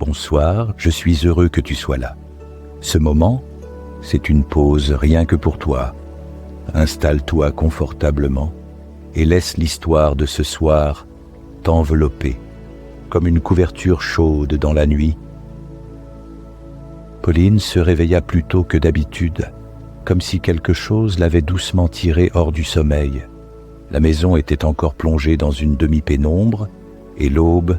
bonsoir, je suis heureux que tu sois là. Ce moment, c'est une pause rien que pour toi. Installe-toi confortablement et laisse l'histoire de ce soir t'envelopper comme une couverture chaude dans la nuit. Pauline se réveilla plus tôt que d'habitude, comme si quelque chose l'avait doucement tirée hors du sommeil. La maison était encore plongée dans une demi-pénombre et l'aube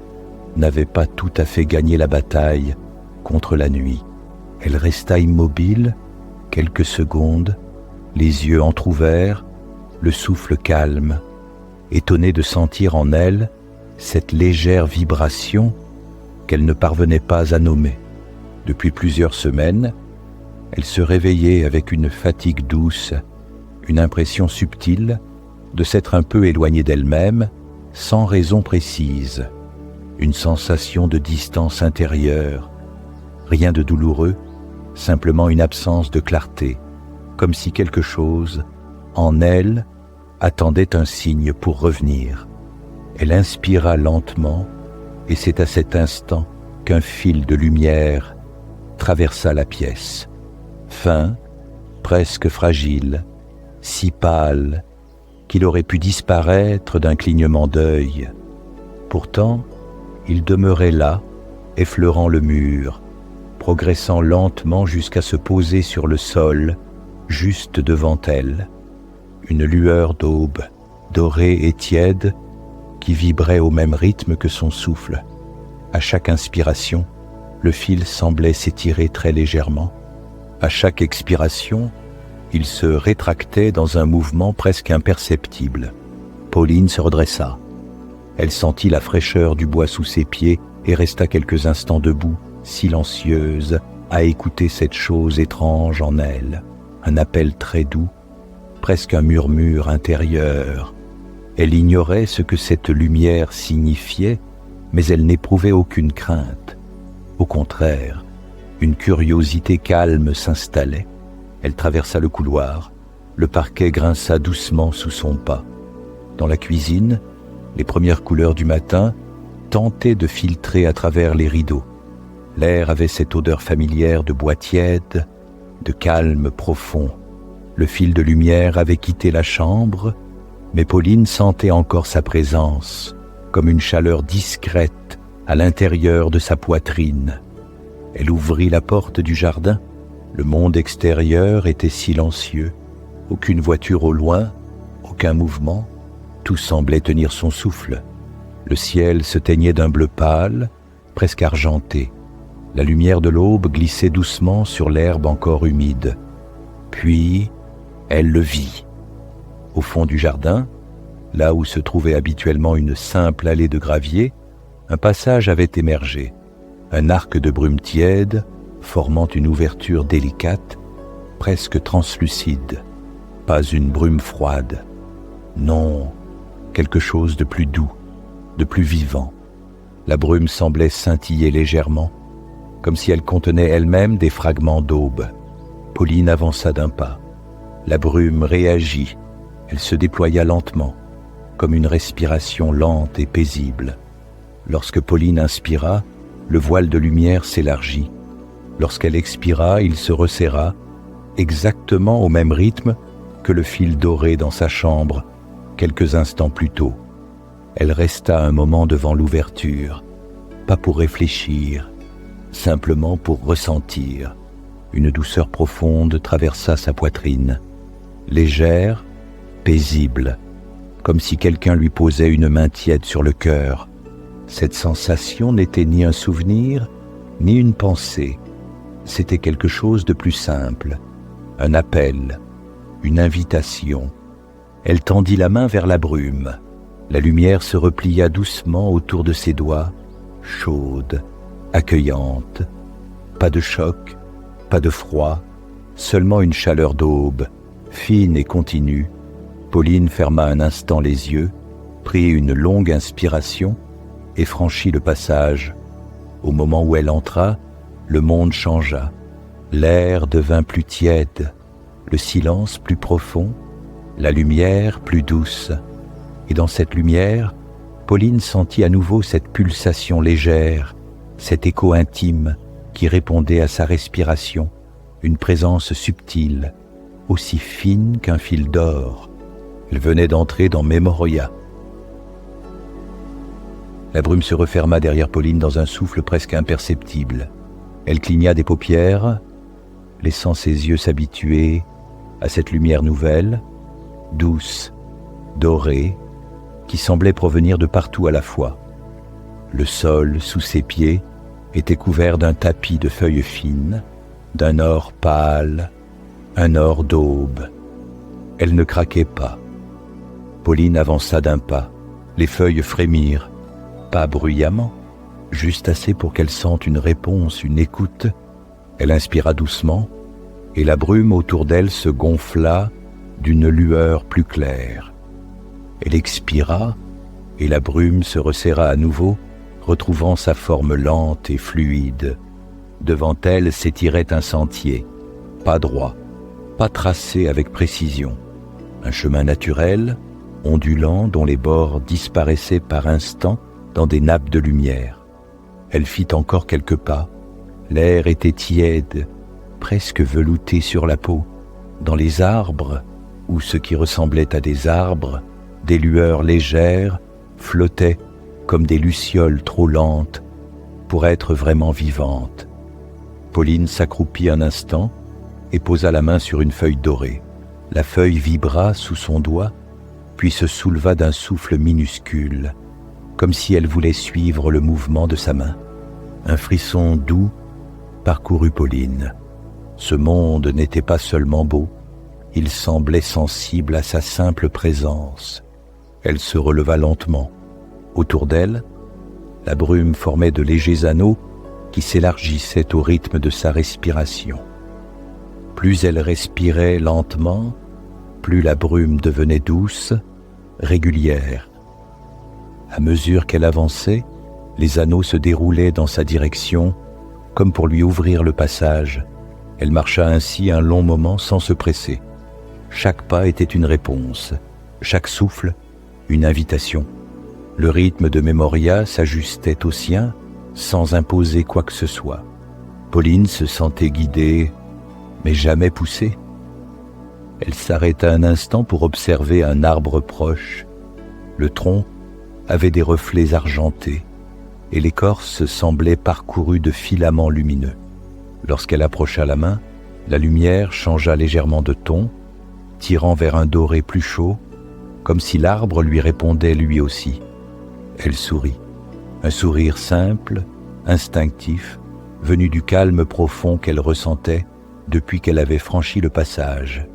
n'avait pas tout à fait gagné la bataille contre la nuit. Elle resta immobile quelques secondes, les yeux entr'ouverts, le souffle calme, étonnée de sentir en elle cette légère vibration qu'elle ne parvenait pas à nommer. Depuis plusieurs semaines, elle se réveillait avec une fatigue douce, une impression subtile de s'être un peu éloignée d'elle-même, sans raison précise, une sensation de distance intérieure, rien de douloureux, simplement une absence de clarté, comme si quelque chose, en elle, attendait un signe pour revenir. Elle inspira lentement, et c'est à cet instant qu'un fil de lumière traversa la pièce. Fin, presque fragile, si pâle, qu'il aurait pu disparaître d'un clignement d'œil. Pourtant, il demeurait là, effleurant le mur, progressant lentement jusqu'à se poser sur le sol, juste devant elle. Une lueur d'aube, dorée et tiède, qui vibrait au même rythme que son souffle. À chaque inspiration, le fil semblait s'étirer très légèrement. À chaque expiration, il se rétractait dans un mouvement presque imperceptible. Pauline se redressa. Elle sentit la fraîcheur du bois sous ses pieds et resta quelques instants debout, silencieuse, à écouter cette chose étrange en elle. Un appel très doux, presque un murmure intérieur. Elle ignorait ce que cette lumière signifiait, mais elle n'éprouvait aucune crainte. Au contraire, une curiosité calme s'installait. Elle traversa le couloir, le parquet grinça doucement sous son pas. Dans la cuisine, les premières couleurs du matin tentaient de filtrer à travers les rideaux. L'air avait cette odeur familière de bois tiède, de calme profond. Le fil de lumière avait quitté la chambre, mais Pauline sentait encore sa présence, comme une chaleur discrète à l'intérieur de sa poitrine. Elle ouvrit la porte du jardin. Le monde extérieur était silencieux. Aucune voiture au loin, aucun mouvement. Tout semblait tenir son souffle. Le ciel se teignait d'un bleu pâle, presque argenté. La lumière de l'aube glissait doucement sur l'herbe encore humide. Puis, elle le vit. Au fond du jardin, là où se trouvait habituellement une simple allée de gravier, un passage avait émergé. Un arc de brume tiède, formant une ouverture délicate, presque translucide. Pas une brume froide. Non, quelque chose de plus doux, de plus vivant. La brume semblait scintiller légèrement, comme si elle contenait elle-même des fragments d'aube. Pauline avança d'un pas. La brume réagit. Elle se déploya lentement, comme une respiration lente et paisible. Lorsque Pauline inspira, le voile de lumière s'élargit. Lorsqu'elle expira, il se resserra, exactement au même rythme que le fil doré dans sa chambre, quelques instants plus tôt. Elle resta un moment devant l'ouverture, pas pour réfléchir, simplement pour ressentir. Une douceur profonde traversa sa poitrine, légère, paisible, comme si quelqu'un lui posait une main tiède sur le cœur. Cette sensation n'était ni un souvenir, ni une pensée. C'était quelque chose de plus simple, un appel, une invitation. Elle tendit la main vers la brume. La lumière se replia doucement autour de ses doigts, chaude, accueillante. Pas de choc, pas de froid, seulement une chaleur d'aube, fine et continue. Pauline ferma un instant les yeux, prit une longue inspiration et franchit le passage. Au moment où elle entra, le monde changea. L'air devint plus tiède, le silence plus profond, la lumière plus douce. Et dans cette lumière, Pauline sentit à nouveau cette pulsation légère, cet écho intime qui répondait à sa respiration, une présence subtile, aussi fine qu'un fil d'or. Elle venait d'entrer dans Memoria. La brume se referma derrière Pauline dans un souffle presque imperceptible. Elle cligna des paupières, laissant ses yeux s'habituer à cette lumière nouvelle, douce, dorée, qui semblait provenir de partout à la fois. Le sol, sous ses pieds, était couvert d'un tapis de feuilles fines, d'un or pâle, un or d'aube. Elle ne craquait pas. Pauline avança d'un pas. Les feuilles frémirent, pas bruyamment, juste assez pour qu'elle sente une réponse, une écoute. Elle inspira doucement, et la brume autour d'elle se gonfla d'une lueur plus claire. Elle expira, et la brume se resserra à nouveau, retrouvant sa forme lente et fluide. Devant elle s'étirait un sentier, pas droit, pas tracé avec précision. Un chemin naturel, ondulant, dont les bords disparaissaient par instants dans des nappes de lumière. Elle fit encore quelques pas. L'air était tiède, presque velouté sur la peau. Dans les arbres, ou ce qui ressemblait à des arbres, des lueurs légères flottaient comme des lucioles trop lentes pour être vraiment vivantes. Pauline s'accroupit un instant et posa la main sur une feuille dorée. La feuille vibra sous son doigt, puis se souleva d'un souffle minuscule, comme si elle voulait suivre le mouvement de sa main. Un frisson doux parcourut Pauline. Ce monde n'était pas seulement beau, il semblait sensible à sa simple présence. Elle se releva lentement. Autour d'elle, la brume formait de légers anneaux qui s'élargissaient au rythme de sa respiration. Plus elle respirait lentement, plus la brume devenait douce, régulière. À mesure qu'elle avançait, les anneaux se déroulaient dans sa direction, comme pour lui ouvrir le passage. Elle marcha ainsi un long moment sans se presser. Chaque pas était une réponse, chaque souffle, une invitation. Le rythme de Memoria s'ajustait au sien, sans imposer quoi que ce soit. Pauline se sentait guidée, mais jamais poussée. Elle s'arrêta un instant pour observer un arbre proche. Le tronc avait des reflets argentés, et l'écorce semblait parcourue de filaments lumineux. Lorsqu'elle approcha la main, la lumière changea légèrement de ton, tirant vers un doré plus chaud, comme si l'arbre lui répondait lui aussi. Elle sourit, un sourire simple, instinctif, venu du calme profond qu'elle ressentait depuis qu'elle avait franchi le passage.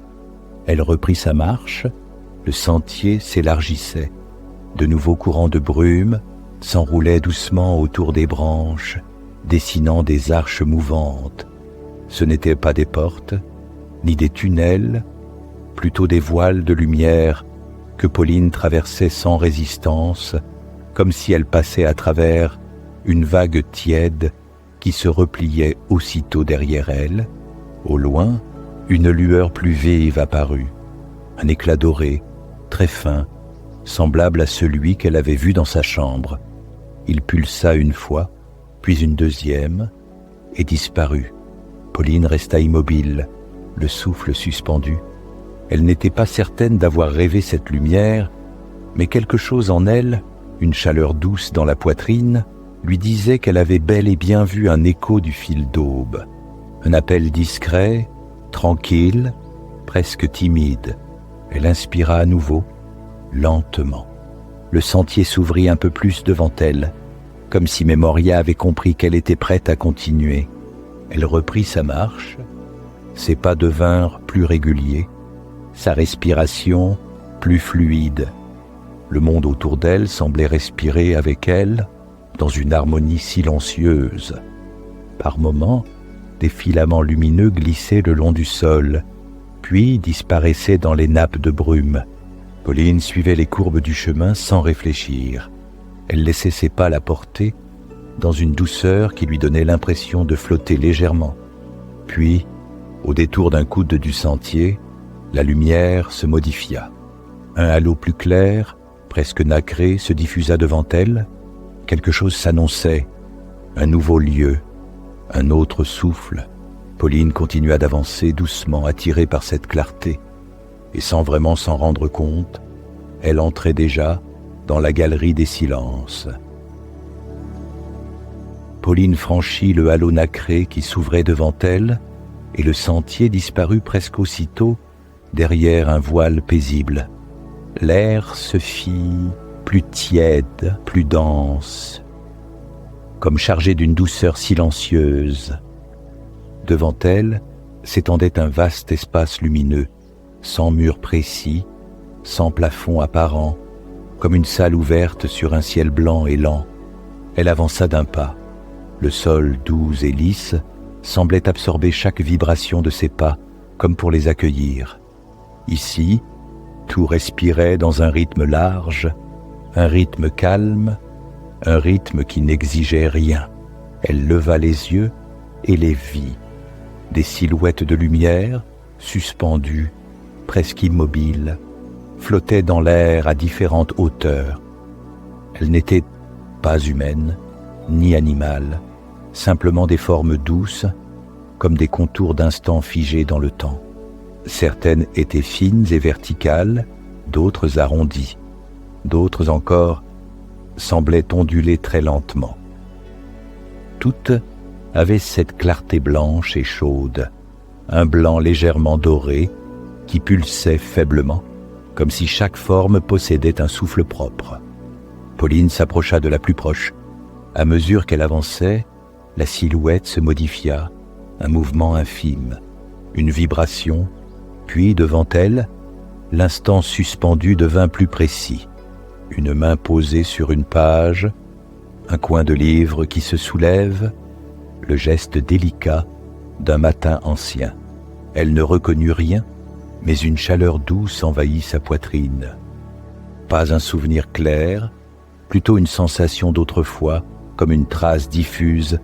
Elle reprit sa marche, le sentier s'élargissait, de nouveaux courants de brume s'enroulaient doucement autour des branches, dessinant des arches mouvantes. Ce n'étaient pas des portes, ni des tunnels, plutôt des voiles de lumière que Pauline traversait sans résistance, comme si elle passait à travers une vague tiède qui se repliait aussitôt derrière elle. Au loin, une lueur plus vive apparut, un éclat doré, très fin, semblable à celui qu'elle avait vu dans sa chambre. Il pulsa une fois, puis une deuxième, et disparut. Pauline resta immobile, le souffle suspendu. Elle n'était pas certaine d'avoir rêvé cette lumière, mais quelque chose en elle, une chaleur douce dans la poitrine, lui disait qu'elle avait bel et bien vu un écho du fil d'aube. Un appel discret, tranquille, presque timide. Elle inspira à nouveau, lentement. Le sentier s'ouvrit un peu plus devant elle, comme si Memoria avait compris qu'elle était prête à continuer. Elle reprit sa marche, ses pas devinrent plus réguliers, sa respiration plus fluide. Le monde autour d'elle semblait respirer avec elle dans une harmonie silencieuse. Par moments, des filaments lumineux glissaient le long du sol, puis disparaissaient dans les nappes de brume. Pauline suivait les courbes du chemin sans réfléchir. Elle laissait ses pas la porter dans une douceur qui lui donnait l'impression de flotter légèrement. Puis, au détour d'un coude du sentier, la lumière se modifia. Un halo plus clair, presque nacré, se diffusa devant elle. Quelque chose s'annonçait, un nouveau lieu, un autre souffle. Pauline continua d'avancer doucement, attirée par cette clarté, et sans vraiment s'en rendre compte, elle entrait déjà dans la galerie des silences. Pauline franchit le halo nacré qui s'ouvrait devant elle, et le sentier disparut presque aussitôt derrière un voile paisible. L'air se fit plus tiède, plus dense, comme chargé d'une douceur silencieuse. Devant elle s'étendait un vaste espace lumineux, sans mur précis, sans plafond apparent, comme une salle ouverte sur un ciel blanc et lent. Elle avança d'un pas. Le sol doux et lisse semblait absorber chaque vibration de ses pas, comme pour les accueillir. Ici, tout respirait dans un rythme large, un rythme calme, un rythme qui n'exigeait rien. Elle leva les yeux et les vit. Des silhouettes de lumière, suspendues, presque immobiles, flottaient dans l'air à différentes hauteurs. Elles n'étaient pas humaines, ni animales, simplement des formes douces, comme des contours d'instants figés dans le temps. Certaines étaient fines et verticales, d'autres arrondies, d'autres encore semblaient onduler très lentement. Toutes avaient cette clarté blanche et chaude, un blanc légèrement doré qui pulsait faiblement, comme si chaque forme possédait un souffle propre. Pauline s'approcha de la plus proche. À mesure qu'elle avançait, la silhouette se modifia, un mouvement infime, une vibration, puis devant elle, l'instant suspendu devint plus précis. Une main posée sur une page, un coin de livre qui se soulève, le geste délicat d'un matin ancien. Elle ne reconnut rien, mais une chaleur douce envahit sa poitrine. Pas un souvenir clair, plutôt une sensation d'autrefois, comme une trace diffuse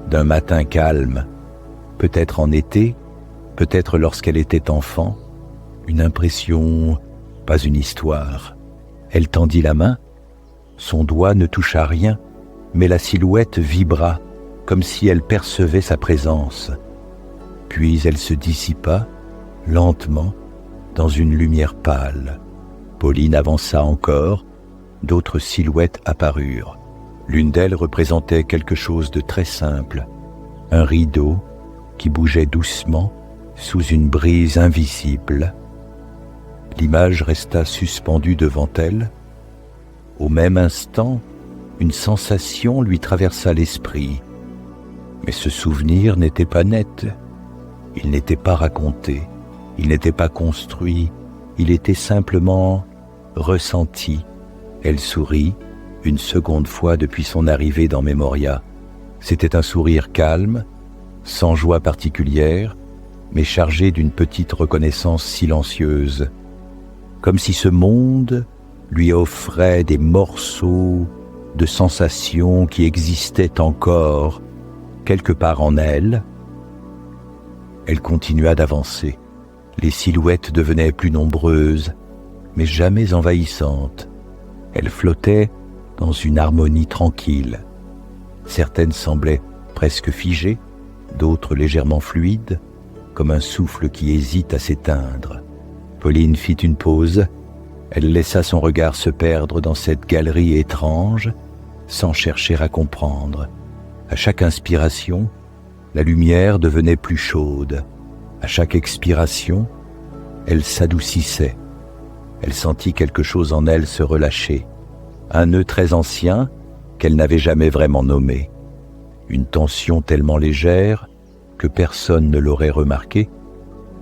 d'un matin calme, peut-être en été, peut-être lorsqu'elle était enfant, une impression, pas une histoire. Elle tendit la main, son doigt ne toucha rien, mais la silhouette vibra, comme si elle percevait sa présence. Puis elle se dissipa, lentement, dans une lumière pâle. Pauline avança encore, d'autres silhouettes apparurent. L'une d'elles représentait quelque chose de très simple, un rideau qui bougeait doucement sous une brise invisible. L'image resta suspendue devant elle. Au même instant, une sensation lui traversa l'esprit. Mais ce souvenir n'était pas net, il n'était pas raconté, il n'était pas construit, il était simplement ressenti. Elle sourit, une seconde fois depuis son arrivée dans Memoria. C'était un sourire calme, sans joie particulière, mais chargé d'une petite reconnaissance silencieuse, comme si ce monde lui offrait des morceaux de sensations qui existaient encore quelque part en elle. Elle continua d'avancer. Les silhouettes devenaient plus nombreuses, mais jamais envahissantes. Elle flottait dans une harmonie tranquille. Certaines semblaient presque figées, d'autres légèrement fluides, comme un souffle qui hésite à s'éteindre. Pauline fit une pause. Elle laissa son regard se perdre dans cette galerie étrange, sans chercher à comprendre. À chaque inspiration, la lumière devenait plus chaude. À chaque expiration, elle s'adoucissait. Elle sentit quelque chose en elle se relâcher. Un nœud très ancien qu'elle n'avait jamais vraiment nommé. Une tension tellement légère que personne ne l'aurait remarqué,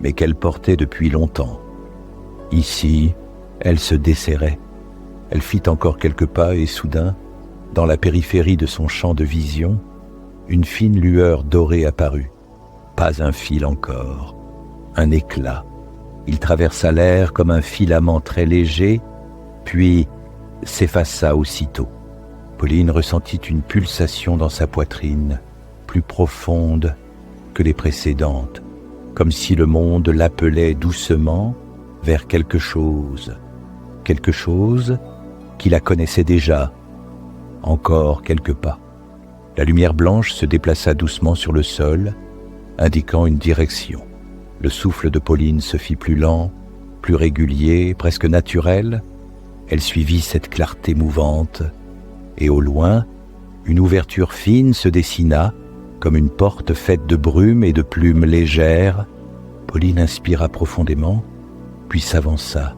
mais qu'elle portait depuis longtemps. Ici, elle se desserrait. Elle fit encore quelques pas et soudain, dans la périphérie de son champ de vision, une fine lueur dorée apparut. Pas un fil encore, un éclat. Il traversa l'air comme un filament très léger, puis s'effaça aussitôt. Pauline ressentit une pulsation dans sa poitrine, plus profonde que les précédentes, comme si le monde l'appelait doucement vers quelque chose qui la connaissait déjà, encore quelques pas. La lumière blanche se déplaça doucement sur le sol, indiquant une direction. Le souffle de Pauline se fit plus lent, plus régulier, presque naturel. Elle suivit cette clarté mouvante, et au loin, une ouverture fine se dessina, comme une porte faite de brume et de plumes légères. Pauline inspira profondément, puis s'avança.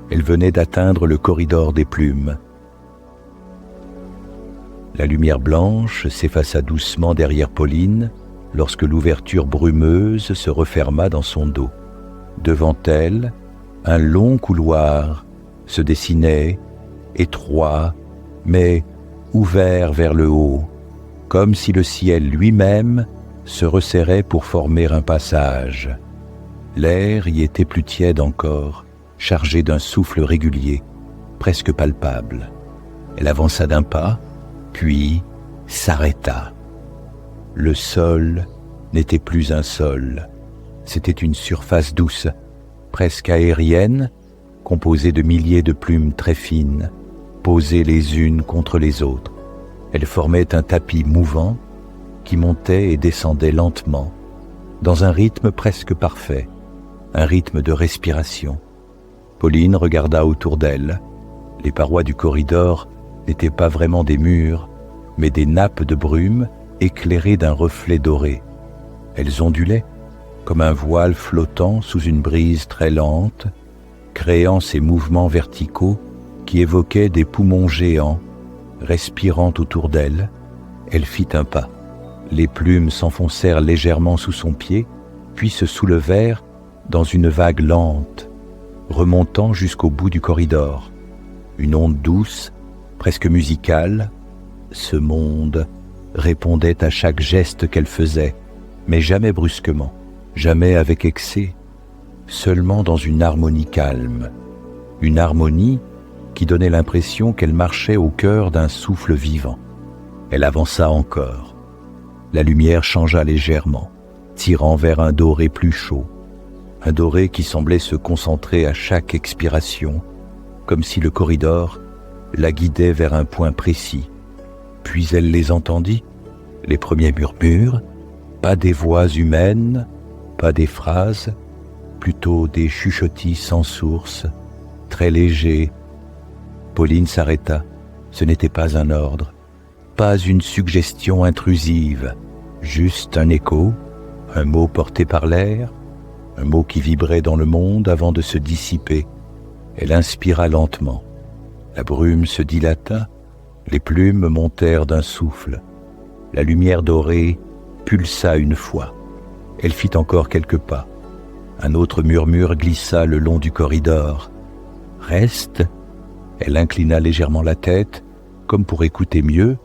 Elle venait d'atteindre le corridor des plumes. La lumière blanche s'effaça doucement derrière Pauline lorsque l'ouverture brumeuse se referma dans son dos. Devant elle, un long couloir se dessinait, étroit, mais ouvert vers le haut, comme si le ciel lui-même se resserrait pour former un passage. L'air y était plus tiède encore, chargé d'un souffle régulier, presque palpable. Elle avança d'un pas, puis s'arrêta. Le sol n'était plus un sol, c'était une surface douce, presque aérienne, composée de milliers de plumes très fines, posées les unes contre les autres. Elles formaient un tapis mouvant qui montait et descendait lentement, dans un rythme presque parfait, un rythme de respiration. Pauline regarda autour d'elle. Les parois du corridor n'étaient pas vraiment des murs, mais des nappes de brume éclairées d'un reflet doré. Elles ondulaient comme un voile flottant sous une brise très lente, créant ces mouvements verticaux qui évoquaient des poumons géants. Respirant autour d'elle, elle fit un pas. Les plumes s'enfoncèrent légèrement sous son pied, puis se soulevèrent dans une vague lente, remontant jusqu'au bout du corridor. Une onde douce, presque musicale. Ce monde répondait à chaque geste qu'elle faisait, mais jamais brusquement, jamais avec excès, seulement dans une harmonie calme. Une harmonie qui donnait l'impression qu'elle marchait au cœur d'un souffle vivant. Elle avança encore. La lumière changea légèrement, tirant vers un doré plus chaud, un doré qui semblait se concentrer à chaque expiration, comme si le corridor la guidait vers un point précis. Puis elle les entendit, les premiers murmures, pas des voix humaines, pas des phrases, plutôt des chuchotis sans source, très légers. Pauline s'arrêta. Ce n'était pas un ordre, pas une suggestion intrusive, juste un écho, un mot porté par l'air, un mot qui vibrait dans le monde avant de se dissiper. Elle inspira lentement. La brume se dilata, les plumes montèrent d'un souffle. La lumière dorée pulsa une fois. Elle fit encore quelques pas. Un autre murmure glissa le long du corridor. « Reste !» Elle inclina légèrement la tête, comme pour écouter mieux,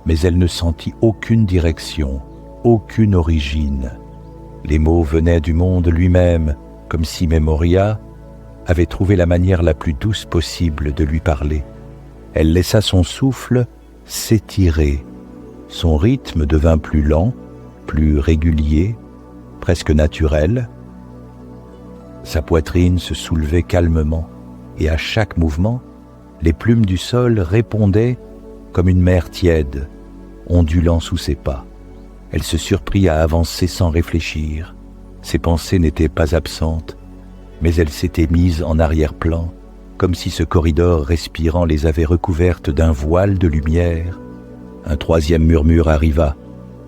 mais elle ne sentit aucune direction, aucune origine. Les mots venaient du monde lui-même, comme si Memoria avait trouvé la manière la plus douce possible de lui parler. Elle laissa son souffle s'étirer. Son rythme devint plus lent, plus régulier, presque naturel. Sa poitrine se soulevait calmement, et à chaque mouvement, les plumes du sol répondaient comme une mer tiède, ondulant sous ses pas. Elle se surprit à avancer sans réfléchir. Ses pensées n'étaient pas absentes, mais elles s'étaient mises en arrière-plan, comme si ce corridor respirant les avait recouvertes d'un voile de lumière. Un troisième murmure arriva,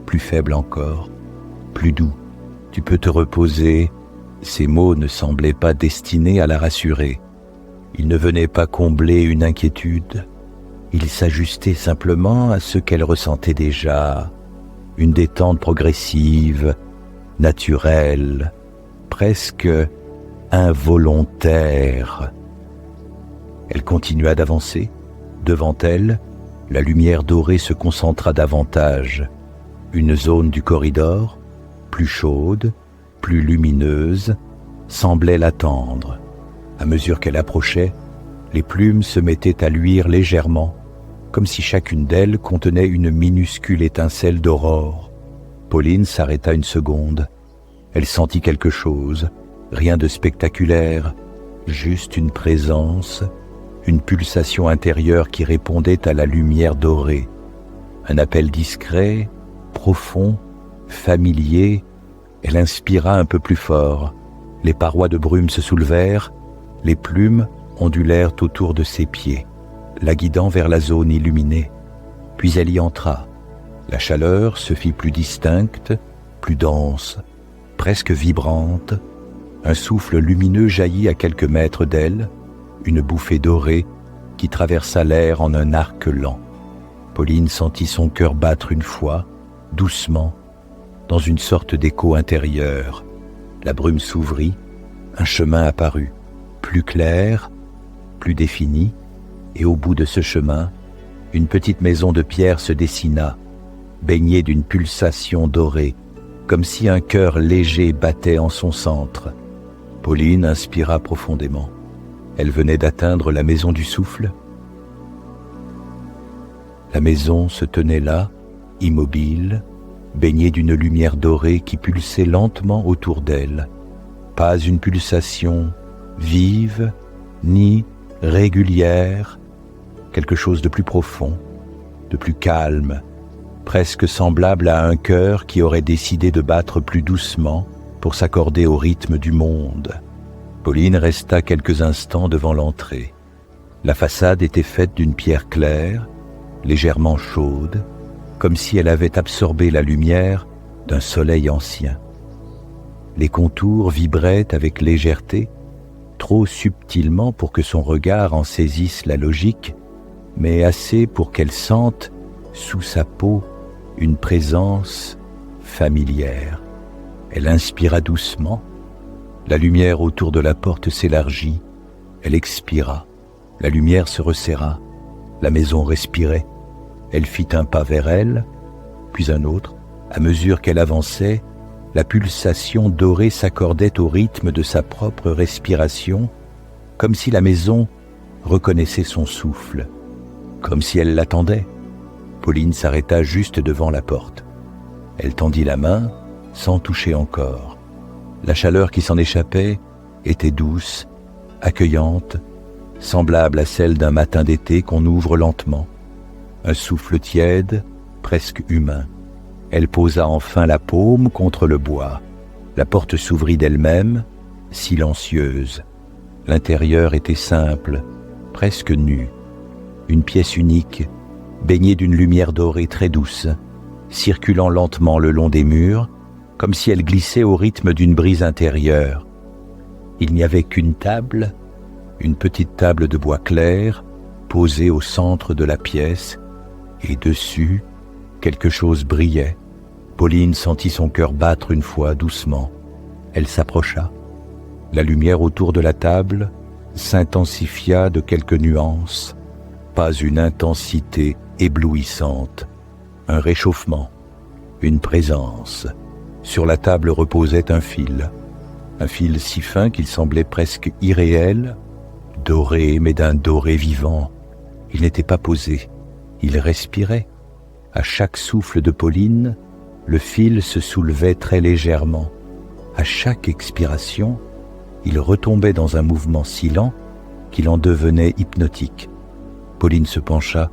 plus faible encore, plus doux. « Tu peux te reposer ». Ces mots ne semblaient pas destinés à la rassurer. Ils ne venaient pas combler une inquiétude. Ils s'ajustaient simplement à ce qu'elle ressentait déjà, une détente progressive, naturelle, presque involontaire. Elle continua d'avancer. Devant elle, la lumière dorée se concentra davantage. Une zone du corridor, plus chaude, plus lumineuse, semblait l'attendre. À mesure qu'elle approchait, les plumes se mettaient à luire légèrement, comme si chacune d'elles contenait une minuscule étincelle d'aurore. Pauline s'arrêta une seconde. Elle sentit quelque chose, rien de spectaculaire, juste une présence, une pulsation intérieure qui répondait à la lumière dorée. Un appel discret, profond, familier. Elle inspira un peu plus fort. Les parois de brume se soulevèrent, les plumes ondulèrent autour de ses pieds, la guidant vers la zone illuminée. Puis elle y entra. La chaleur se fit plus distincte, plus dense, presque vibrante. Un souffle lumineux jaillit à quelques mètres d'elle, une bouffée dorée qui traversa l'air en un arc lent. Pauline sentit son cœur battre une fois, doucement, dans une sorte d'écho intérieur. La brume s'ouvrit, un chemin apparut, plus clair, plus défini, et au bout de ce chemin, une petite maison de pierre se dessina, baignée d'une pulsation dorée, comme si un cœur léger battait en son centre. Pauline inspira profondément. Elle venait d'atteindre la maison du souffle. La maison se tenait là, immobile, baignée d'une lumière dorée qui pulsait lentement autour d'elle. Pas une pulsation vive, ni régulière, quelque chose de plus profond, de plus calme, presque semblable à un cœur qui aurait décidé de battre plus doucement pour s'accorder au rythme du monde. Pauline resta quelques instants devant l'entrée. La façade était faite d'une pierre claire, légèrement chaude, comme si elle avait absorbé la lumière d'un soleil ancien. Les contours vibraient avec légèreté, trop subtilement pour que son regard en saisisse la logique, mais assez pour qu'elle sente, sous sa peau, une présence familière. Elle inspira doucement, la lumière autour de la porte s'élargit, elle expira, la lumière se resserra, la maison respirait, elle fit un pas vers elle, puis un autre. À mesure qu'elle avançait, la pulsation dorée s'accordait au rythme de sa propre respiration, comme si la maison reconnaissait son souffle, comme si elle l'attendait. Pauline s'arrêta juste devant la porte. Elle tendit la main, sans toucher encore. La chaleur qui s'en échappait était douce, accueillante, semblable à celle d'un matin d'été qu'on ouvre lentement. Un souffle tiède, presque humain. Elle posa enfin la paume contre le bois. La porte s'ouvrit d'elle-même, silencieuse. L'intérieur était simple, presque nu. Une pièce unique, baignée d'une lumière dorée très douce, circulant lentement le long des murs, comme si elle glissait au rythme d'une brise intérieure. Il n'y avait qu'une table, une petite table de bois clair, posée au centre de la pièce, et dessus, quelque chose brillait. Pauline sentit son cœur battre une fois doucement. Elle s'approcha. La lumière autour de la table s'intensifia de quelques nuances, pas une intensité éblouissante, un réchauffement, une présence. Sur la table reposait un fil si fin qu'il semblait presque irréel, doré mais d'un doré vivant. Il n'était pas posé, il respirait. À chaque souffle de Pauline, le fil se soulevait très légèrement. À chaque expiration, il retombait dans un mouvement si lent qu'il en devenait hypnotique. Pauline se pencha,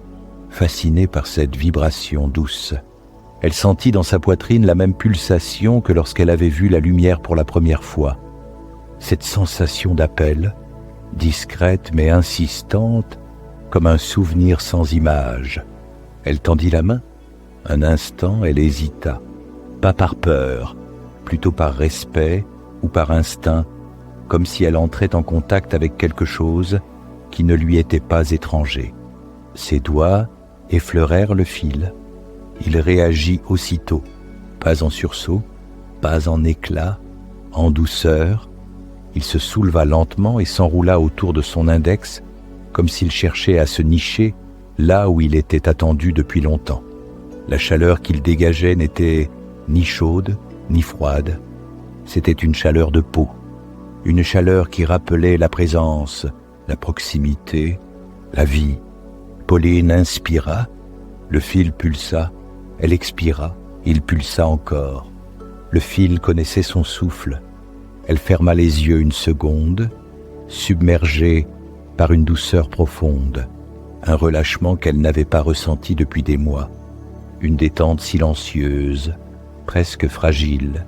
fascinée par cette vibration douce. Elle sentit dans sa poitrine la même pulsation que lorsqu'elle avait vu la lumière pour la première fois. Cette sensation d'appel, discrète mais insistante, comme un souvenir sans image. Elle tendit la main. Un instant, elle hésita, pas par peur, plutôt par respect ou par instinct, comme si elle entrait en contact avec quelque chose qui ne lui était pas étranger. Ses doigts effleurèrent le fil. Il réagit aussitôt, pas en sursaut, pas en éclat, en douceur. Il se souleva lentement et s'enroula autour de son index, comme s'il cherchait à se nicher là où il était attendu depuis longtemps. La chaleur qu'il dégageait n'était ni chaude, ni froide. C'était une chaleur de peau, une chaleur qui rappelait la présence, la proximité, la vie. Pauline inspira, le fil pulsa, elle expira, il pulsa encore. Le fil connaissait son souffle. Elle ferma les yeux une seconde, submergée par une douceur profonde, un relâchement qu'elle n'avait pas ressenti depuis des mois. une détente silencieuse, presque fragile,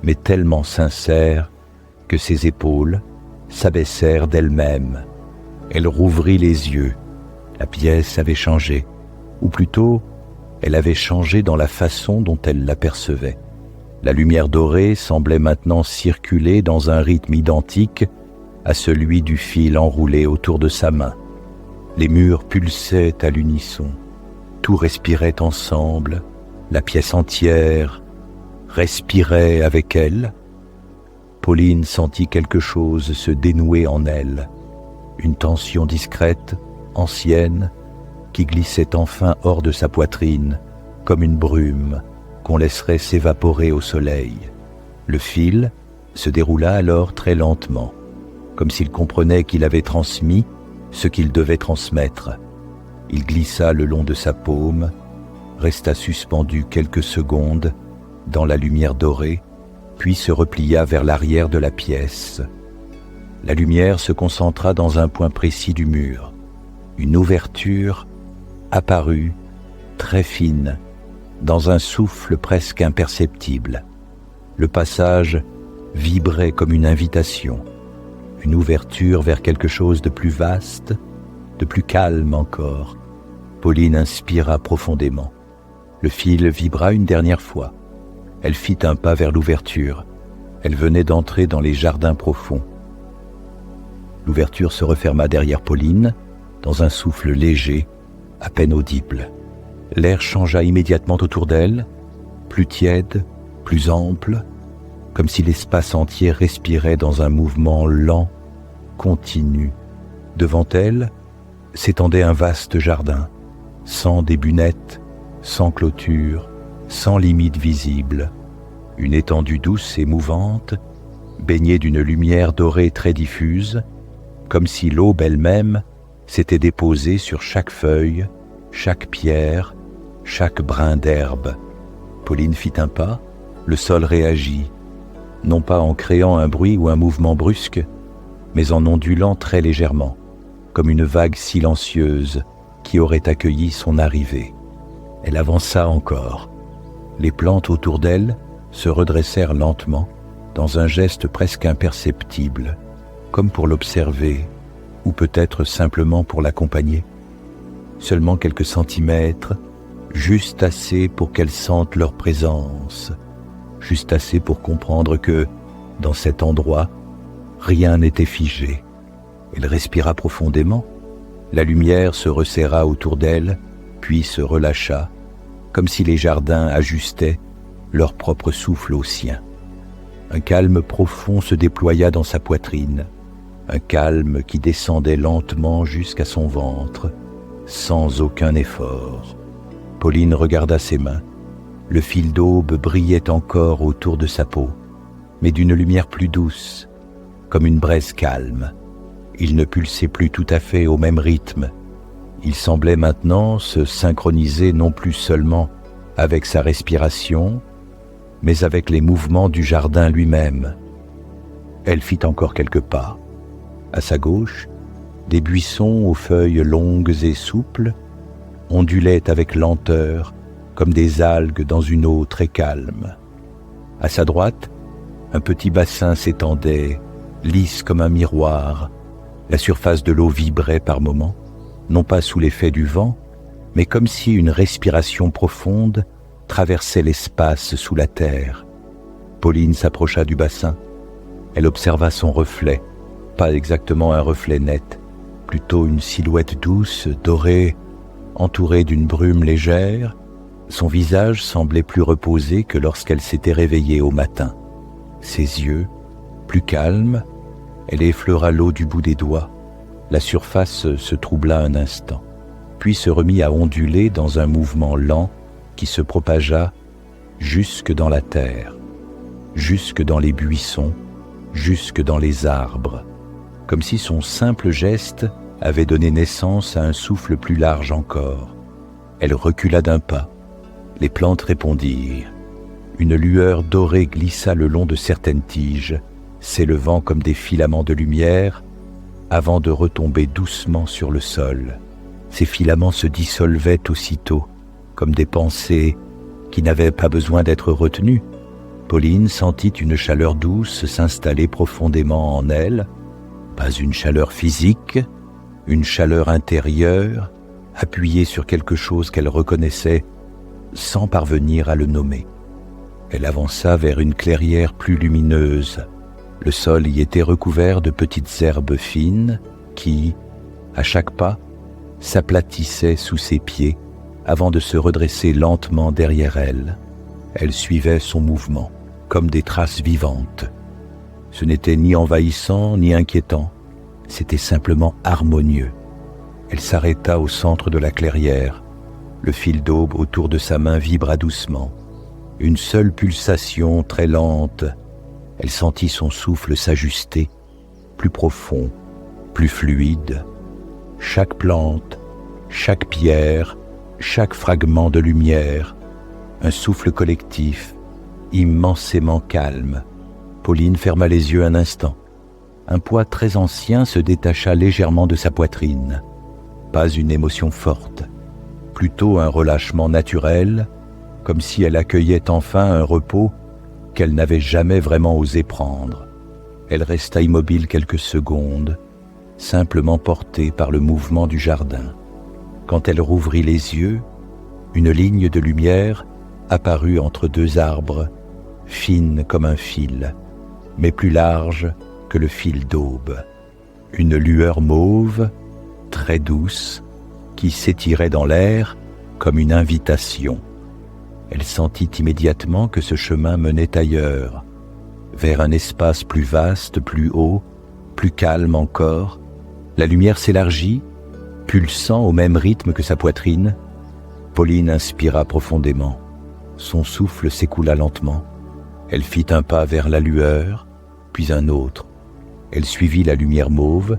mais tellement sincère que ses épaules s'abaissèrent d'elles-mêmes. Elle rouvrit les yeux. La pièce avait changé, ou plutôt, elle avait changé dans la façon dont elle l'apercevait. La lumière dorée semblait maintenant circuler dans un rythme identique à celui du fil enroulé autour de sa main. Les murs pulsaient à l'unisson. Tout respirait ensemble. La pièce entière respirait avec elle. Pauline sentit quelque chose se dénouer en elle. Une tension discrète, ancienne, qui glissait enfin hors de sa poitrine, comme une brume qu'on laisserait s'évaporer au soleil. Le fil se déroula alors très lentement, comme s'il comprenait qu'il avait transmis ce qu'il devait transmettre. Il glissa le long de sa paume, resta suspendu quelques secondes dans la lumière dorée, puis se replia vers l'arrière de la pièce. La lumière se concentra dans un point précis du mur. Une ouverture apparut, très fine, dans un souffle presque imperceptible. Le passage vibrait comme une invitation, une ouverture vers quelque chose de plus vaste, de plus calme encore. Pauline inspira profondément. Le fil vibra une dernière fois. Elle fit un pas vers l'ouverture. Elle venait d'entrer dans les jardins profonds. L'ouverture se referma derrière Pauline, dans un souffle léger, à peine audible. L'air changea immédiatement autour d'elle, plus tiède, plus ample, comme si l'espace entier respirait dans un mouvement lent, continu. Devant elle s'étendait un vaste jardin, sans début net, sans clôture, sans limite visible. Une étendue douce et mouvante, baignée d'une lumière dorée très diffuse, comme si l'aube elle-même s'était déposée sur chaque feuille, chaque pierre, chaque brin d'herbe. Pauline fit un pas, le sol réagit, non pas en créant un bruit ou un mouvement brusque, mais en ondulant très légèrement, comme une vague silencieuse qui aurait accueilli son arrivée. Elle avança encore. Les plantes autour d'elle se redressèrent lentement, dans un geste presque imperceptible, comme pour l'observer, ou peut-être simplement pour l'accompagner. Seulement quelques centimètres, juste assez pour qu'elle sente leur présence, juste assez pour comprendre que, dans cet endroit, rien n'était figé. Elle respira profondément. La lumière se resserra autour d'elle, puis se relâcha, comme si les jardins ajustaient leur propre souffle au sien. Un calme profond se déploya dans sa poitrine, un calme qui descendait lentement jusqu'à son ventre, sans aucun effort. Pauline regarda ses mains. Le fil d'aube brillait encore autour de sa peau, mais d'une lumière plus douce, comme une braise calme. Il ne pulsait plus tout à fait au même rythme. Il semblait maintenant se synchroniser non plus seulement avec sa respiration, mais avec les mouvements du jardin lui-même. Elle fit encore quelques pas. À sa gauche, des buissons aux feuilles longues et souples ondulaient avec lenteur, comme des algues dans une eau très calme. À sa droite, un petit bassin s'étendait, lisse comme un miroir. La surface de l'eau vibrait par moments, non pas sous l'effet du vent, mais comme si une respiration profonde traversait l'espace sous la terre. Pauline s'approcha du bassin. Elle observa son reflet, pas exactement un reflet net, plutôt une silhouette douce, dorée, entourée d'une brume légère. Son visage semblait plus reposé que lorsqu'elle s'était réveillée au matin. Ses yeux, plus calmes, elle effleura l'eau du bout des doigts. La surface se troubla un instant, puis se remit à onduler dans un mouvement lent qui se propagea jusque dans la terre, jusque dans les buissons, jusque dans les arbres, comme si son simple geste avait donné naissance à un souffle plus large encore. Elle recula d'un pas. Les plantes répondirent. Une lueur dorée glissa le long de certaines tiges, s'élevant comme des filaments de lumière, avant de retomber doucement sur le sol. Ces filaments se dissolvaient aussitôt, comme des pensées qui n'avaient pas besoin d'être retenues. Pauline sentit une chaleur douce s'installer profondément en elle, pas une chaleur physique, une chaleur intérieure, appuyée sur quelque chose qu'elle reconnaissait sans parvenir à le nommer. Elle avança vers une clairière plus lumineuse. Le sol y était recouvert de petites herbes fines qui, à chaque pas, s'aplatissaient sous ses pieds avant de se redresser lentement derrière elle. Elle suivait son mouvement, comme des traces vivantes. Ce n'était ni envahissant ni inquiétant, c'était simplement harmonieux. Elle s'arrêta au centre de la clairière. Le fil d'aube autour de sa main vibra doucement. Une seule pulsation très lente. Elle sentit son souffle s'ajuster, plus profond, plus fluide. Chaque plante, chaque pierre, chaque fragment de lumière, un souffle collectif, immensément calme. Pauline ferma les yeux un instant. Un poids très ancien se détacha légèrement de sa poitrine. Pas une émotion forte, plutôt un relâchement naturel, comme si elle accueillait enfin un repos qu'elle n'avait jamais vraiment osé prendre. Elle resta immobile quelques secondes, simplement portée par le mouvement du jardin. Quand elle rouvrit les yeux, une ligne de lumière apparut entre deux arbres, fine comme un fil, mais plus large que le fil d'aube. Une lueur mauve, très douce, qui s'étirait dans l'air comme une invitation. Elle sentit immédiatement que ce chemin menait ailleurs, vers un espace plus vaste, plus haut, plus calme encore. La lumière s'élargit, pulsant au même rythme que sa poitrine. Pauline inspira profondément. Son souffle s'écoula lentement. Elle fit un pas vers la lueur, puis un autre. Elle suivit la lumière mauve,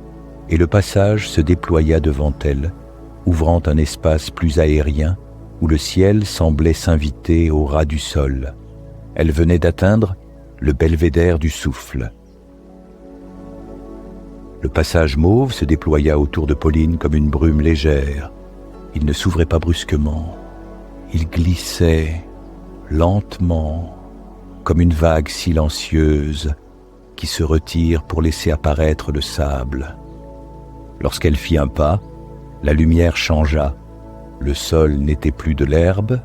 et le passage se déploya devant elle, ouvrant un espace plus aérien où le ciel semblait s'inviter au ras du sol. Elle venait d'atteindre le belvédère du souffle. Le passage mauve se déploya autour de Pauline comme une brume légère. Il ne s'ouvrait pas brusquement. Il glissait lentement, comme une vague silencieuse qui se retire pour laisser apparaître le sable. Lorsqu'elle fit un pas, la lumière changea. Le sol n'était plus de l'herbe,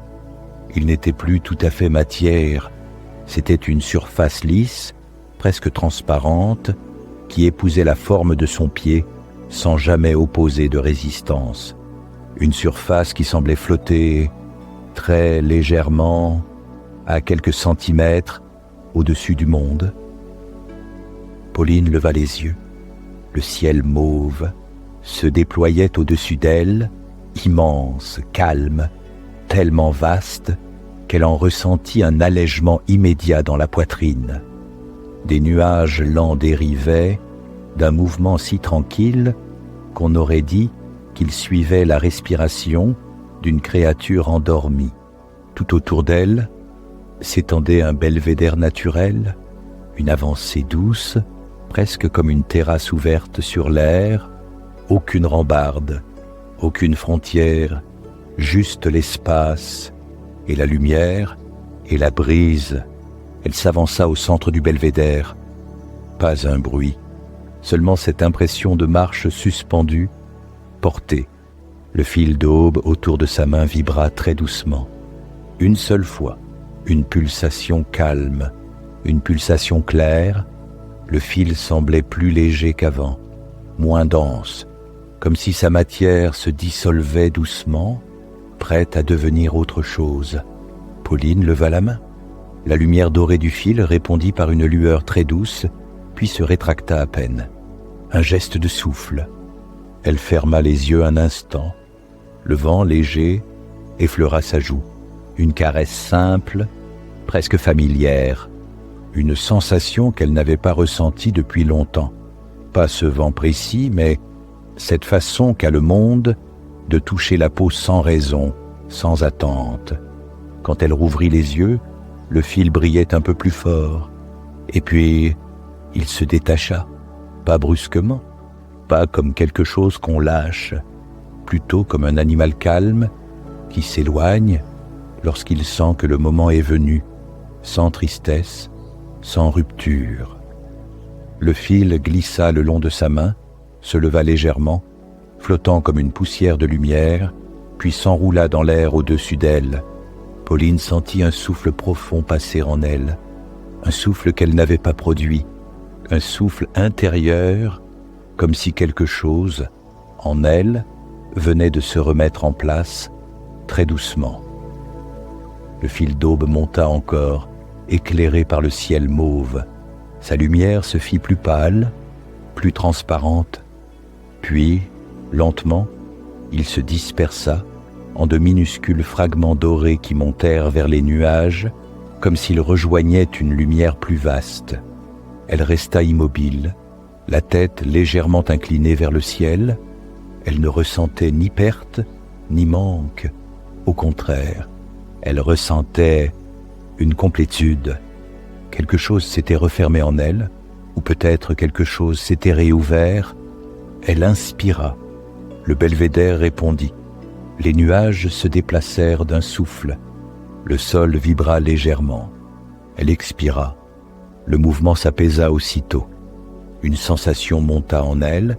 il n'était plus tout à fait matière. C'était une surface lisse, presque transparente, qui épousait la forme de son pied sans jamais opposer de résistance. Une surface qui semblait flotter très légèrement à quelques centimètres au-dessus du monde. Pauline leva les yeux. Le ciel mauve se déployait au-dessus d'elle, immense, calme, tellement vaste qu'elle en ressentit un allègement immédiat dans la poitrine. Des nuages lents dérivaient d'un mouvement si tranquille qu'on aurait dit qu'il suivait la respiration d'une créature endormie. Tout autour d'elle s'étendait un belvédère naturel, une avancée douce, presque comme une terrasse ouverte sur l'air, aucune rambarde, aucune frontière, juste l'espace et la lumière et la brise. Elle s'avança au centre du belvédère. Pas un bruit, seulement cette impression de marche suspendue, portée. Le fil d'aube autour de sa main vibra très doucement. Une seule fois, une pulsation calme, une pulsation claire. Le fil semblait plus léger qu'avant, moins dense, comme si sa matière se dissolvait doucement, prête à devenir autre chose. Pauline leva la main. La lumière dorée du fil répondit par une lueur très douce, puis se rétracta à peine. Un geste de souffle. Elle ferma les yeux un instant. Le vent léger effleura sa joue. Une caresse simple, presque familière. Une sensation qu'elle n'avait pas ressentie depuis longtemps. Pas ce vent précis, mais cette façon qu'a le monde de toucher la peau sans raison, sans attente. Quand elle rouvrit les yeux, le fil brillait un peu plus fort. Et puis, il se détacha, pas brusquement, pas comme quelque chose qu'on lâche, plutôt comme un animal calme qui s'éloigne lorsqu'il sent que le moment est venu, sans tristesse, sans rupture. Le fil glissa le long de sa main, se leva légèrement, flottant comme une poussière de lumière, puis s'enroula dans l'air au-dessus d'elle. Pauline sentit un souffle profond passer en elle, un souffle qu'elle n'avait pas produit, un souffle intérieur, comme si quelque chose, en elle, venait de se remettre en place, très doucement. Le fil d'aube monta encore, éclairé par le ciel mauve. Sa lumière se fit plus pâle, plus transparente, puis, lentement, il se dispersa en de minuscules fragments dorés qui montèrent vers les nuages, comme s'ils rejoignaient une lumière plus vaste. Elle resta immobile, la tête légèrement inclinée vers le ciel. Elle ne ressentait ni perte, ni manque. Au contraire, elle ressentait une complétude. Quelque chose s'était refermé en elle, ou peut-être quelque chose s'était réouvert. Elle inspira. Le belvédère répondit. Les nuages se déplacèrent d'un souffle. Le sol vibra légèrement. Elle expira. Le mouvement s'apaisa aussitôt. Une sensation monta en elle,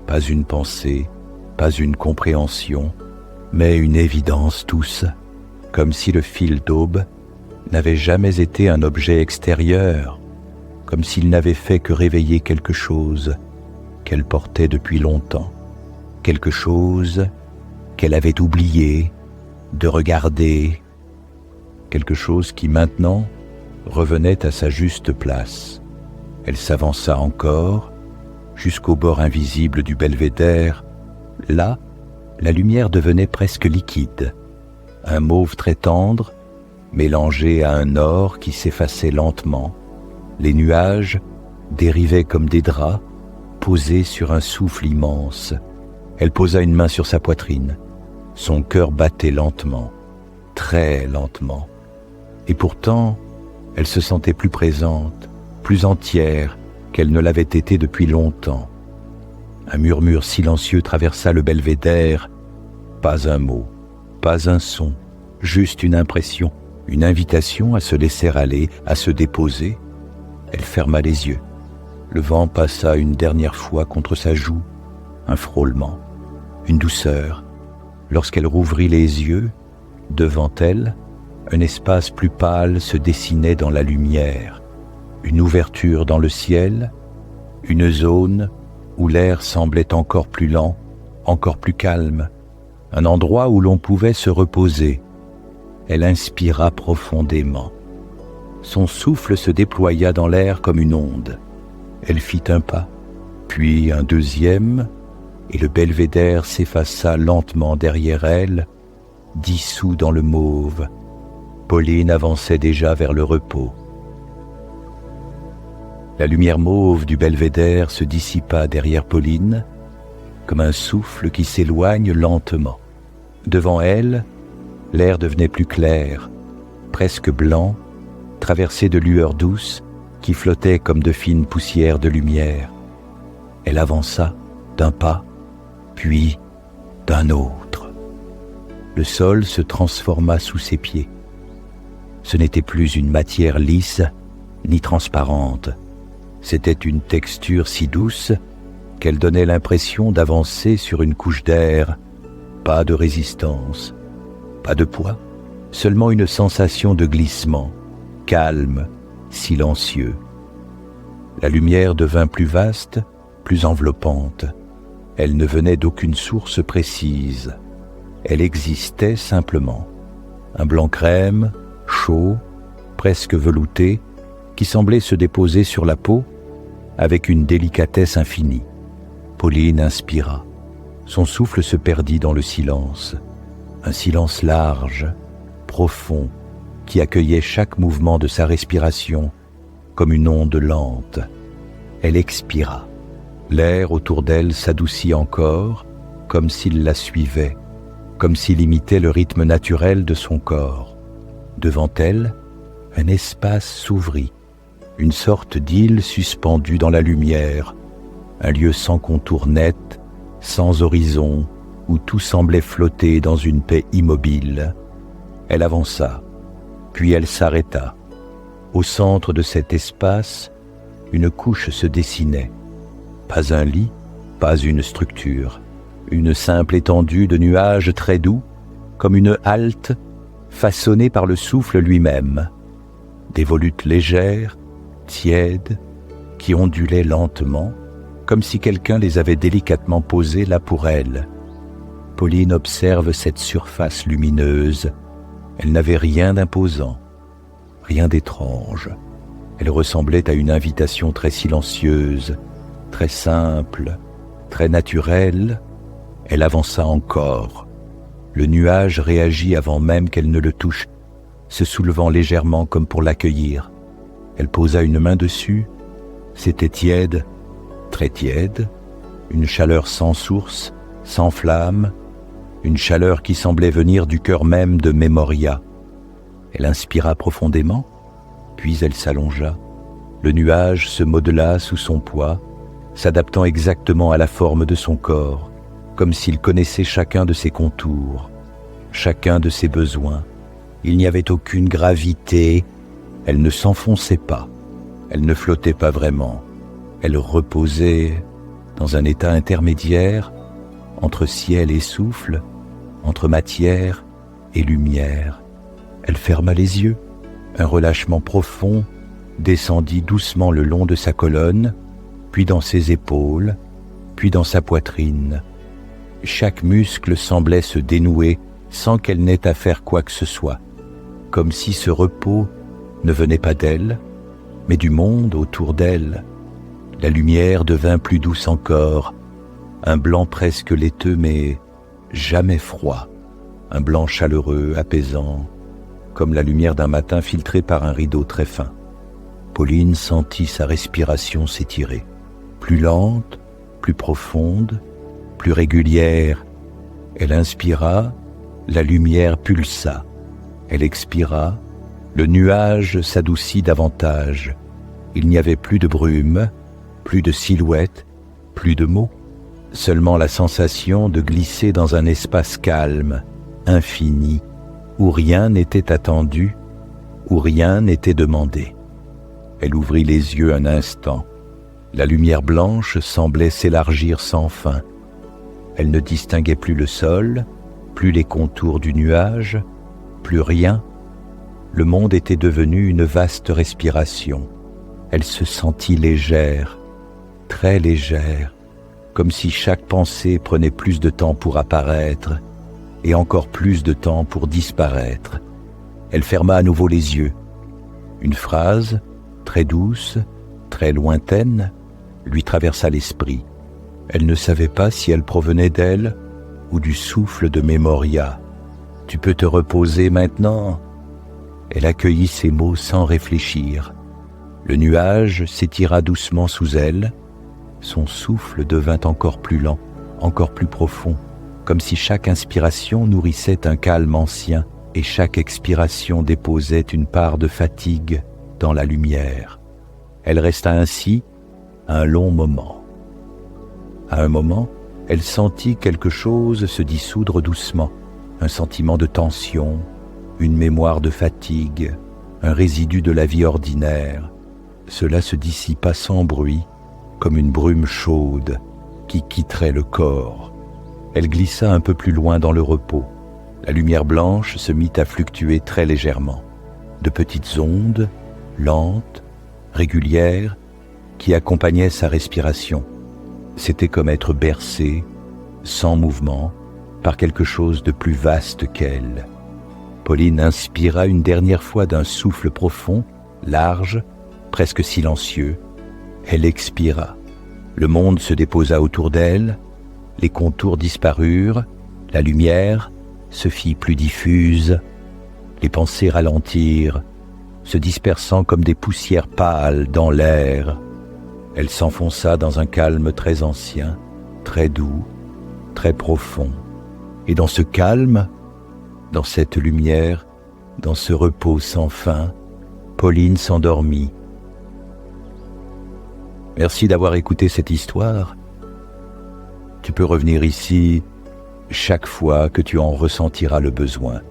pas une pensée, pas une compréhension, mais une évidence douce, comme si le fil d'aube n'avait jamais été un objet extérieur, comme s'il n'avait fait que réveiller quelque chose qu'elle portait depuis longtemps, quelque chose qu'elle avait oublié de regarder, quelque chose qui maintenant revenait à sa juste place. Elle s'avança encore jusqu'au bord invisible du belvédère. Là, la lumière devenait presque liquide, un mauve très tendre, mélangé à un or qui s'effaçait lentement. Les nuages dérivaient comme des draps, posés sur un souffle immense. Elle posa une main sur sa poitrine. Son cœur battait lentement, très lentement. Et pourtant, elle se sentait plus présente, plus entière qu'elle ne l'avait été depuis longtemps. Un murmure silencieux traversa le belvédère. Pas un mot, pas un son, juste une impression, une invitation à se laisser aller, à se déposer. Elle ferma les yeux. Le vent passa une dernière fois contre sa joue, un frôlement, une douceur. Lorsqu'elle rouvrit les yeux, devant elle, un espace plus pâle se dessinait dans la lumière, une ouverture dans le ciel, une zone où l'air semblait encore plus lent, encore plus calme, un endroit où l'on pouvait se reposer. Elle inspira profondément. Son souffle se déploya dans l'air comme une onde. Elle fit un pas, puis un deuxième, et le belvédère s'effaça lentement derrière elle, dissous dans le mauve. Pauline avançait déjà vers le repos. La lumière mauve du belvédère se dissipa derrière Pauline, comme un souffle qui s'éloigne lentement. Devant elle, l'air devenait plus clair, presque blanc, traversé de lueurs douces qui flottaient comme de fines poussières de lumière. Elle avança d'un pas, puis d'un autre. Le sol se transforma sous ses pieds. Ce n'était plus une matière lisse ni transparente. C'était une texture si douce qu'elle donnait l'impression d'avancer sur une couche d'air. Pas de résistance, pas de poids, seulement une sensation de glissement, calme, silencieux. La lumière devint plus vaste, plus enveloppante. Elle ne venait d'aucune source précise. Elle existait simplement. Un blanc crème, chaud, presque velouté, qui semblait se déposer sur la peau avec une délicatesse infinie. Pauline inspira. Son souffle se perdit dans le silence. Un silence large, profond, qui accueillait chaque mouvement de sa respiration comme une onde lente. Elle expira. L'air autour d'elle s'adoucit encore, comme s'il la suivait, comme s'il imitait le rythme naturel de son corps. Devant elle, un espace s'ouvrit, une sorte d'île suspendue dans la lumière, un lieu sans contour net, sans horizon, où tout semblait flotter dans une paix immobile. Elle avança, puis elle s'arrêta. Au centre de cet espace, une couche se dessinait. Pas un lit, pas une structure. Une simple étendue de nuages très doux, comme une halte façonnée par le souffle lui-même. Des volutes légères, tièdes, qui ondulaient lentement, comme si quelqu'un les avait délicatement posées là pour elle. Pauline observe cette surface lumineuse. Elle n'avait rien d'imposant, rien d'étrange. Elle ressemblait à une invitation très silencieuse, très simple, très naturelle. Elle avança encore. Le nuage réagit avant même qu'elle ne le touche, se soulevant légèrement comme pour l'accueillir. Elle posa une main dessus. C'était tiède, très tiède, une chaleur sans source, sans flamme, une chaleur qui semblait venir du cœur même de Memoria. Elle inspira profondément, puis elle s'allongea. Le nuage se modela sous son poids, s'adaptant exactement à la forme de son corps, comme s'il connaissait chacun de ses contours, chacun de ses besoins. Il n'y avait aucune gravité, elle ne s'enfonçait pas, elle ne flottait pas vraiment, elle reposait dans un état intermédiaire entre ciel et souffle, entre matière et lumière. Elle ferma les yeux, un relâchement profond descendit doucement le long de sa colonne, puis dans ses épaules, puis dans sa poitrine. Chaque muscle semblait se dénouer sans qu'elle n'ait à faire quoi que ce soit, comme si ce repos ne venait pas d'elle, mais du monde autour d'elle. La lumière devint plus douce encore, un blanc presque laiteux mais jamais froid, un blanc chaleureux, apaisant, comme la lumière d'un matin filtrée par un rideau très fin. Pauline sentit sa respiration s'étirer, plus lente, plus profonde, plus régulière. Elle inspira, la lumière pulsa. Elle expira, le nuage s'adoucit davantage. Il n'y avait plus de brume, plus de silhouettes, plus de mots. Seulement la sensation de glisser dans un espace calme, infini, où rien n'était attendu, où rien n'était demandé. Elle ouvrit les yeux un instant. La lumière blanche semblait s'élargir sans fin. Elle ne distinguait plus le sol, plus les contours du nuage, plus rien. Le monde était devenu une vaste respiration. Elle se sentit légère, très légère, comme si chaque pensée prenait plus de temps pour apparaître et encore plus de temps pour disparaître. Elle ferma à nouveau les yeux. Une phrase, très douce, très lointaine, lui traversa l'esprit. Elle ne savait pas si elle provenait d'elle ou du souffle de Memoria. « Tu peux te reposer maintenant ?» Elle accueillit ces mots sans réfléchir. Le nuage s'étira doucement sous elle. Son souffle devint encore plus lent, encore plus profond, comme si chaque inspiration nourrissait un calme ancien et chaque expiration déposait une part de fatigue dans la lumière. Elle resta ainsi un long moment. À un moment, elle sentit quelque chose se dissoudre doucement, un sentiment de tension, une mémoire de fatigue, un résidu de la vie ordinaire. Cela se dissipa sans bruit, comme une brume chaude qui quitterait le corps. Elle glissa un peu plus loin dans le repos. La lumière blanche se mit à fluctuer très légèrement. De petites ondes, lentes, régulières, qui accompagnaient sa respiration. C'était comme être bercé, sans mouvement, par quelque chose de plus vaste qu'elle. Pauline inspira une dernière fois d'un souffle profond, large, presque silencieux. Elle expira. Le monde se déposa autour d'elle, les contours disparurent, la lumière se fit plus diffuse, les pensées ralentirent, se dispersant comme des poussières pâles dans l'air. Elle s'enfonça dans un calme très ancien, très doux, très profond. Et dans ce calme, dans cette lumière, dans ce repos sans fin, Pauline s'endormit. Merci d'avoir écouté cette histoire. Tu peux revenir ici chaque fois que tu en ressentiras le besoin.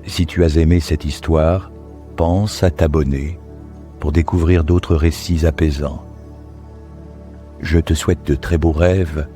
Si tu as aimé cette histoire, pense à t'abonner pour découvrir d'autres récits apaisants. Je te souhaite de très beaux rêves